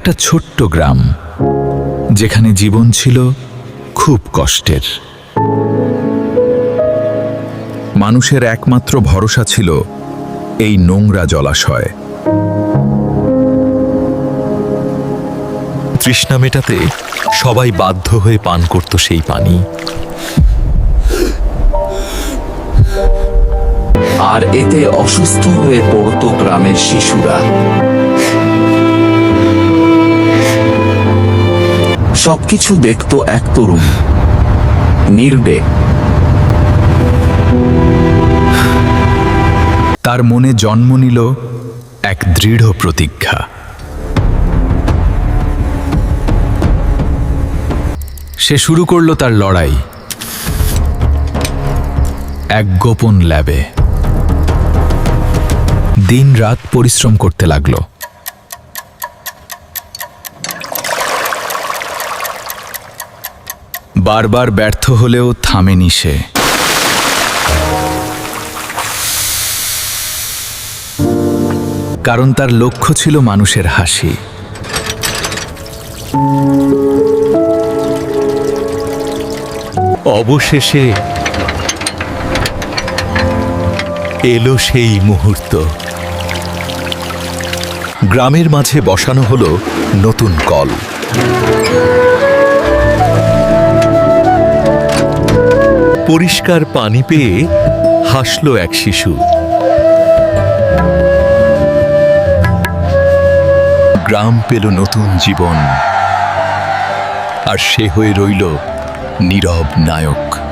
একটা ছোট্ট গ্রাম, যেখানে জীবন ছিল খুব কষ্টের। মানুষের একমাত্র ভরসা ছিল এই নোংরা জলাশয়। তৃষ্ণা মেটাতে সবাই বাধ্য হয়ে পান করত সেই পানি। আর এতে অসুস্থ হয়ে পড়ত গ্রামের শিশুরা। সবকিছু দেখত এক তরুণ, নির্বে। তার মনে জন্ম নিল এক দৃঢ় প্রতিজ্ঞা। সে শুরু করল তার লড়াই এক গোপন ল্যাবে। দিন রাত পরিশ্রম করতে লাগলো। বারবার ব্যর্থ হলেও থামেনি সে। কারণ তার লক্ষ্য ছিল মানুষের হাসি। অবশেষে এলো সেই মুহূর্ত। গ্রামের মাঝে বসানো হলো নতুন কল। পরিষ্কার পানি পেয়ে হাসল এক শিশু। গ্রাম পেল নতুন জীবন, আর সে হয়ে রইল নীরব নায়ক।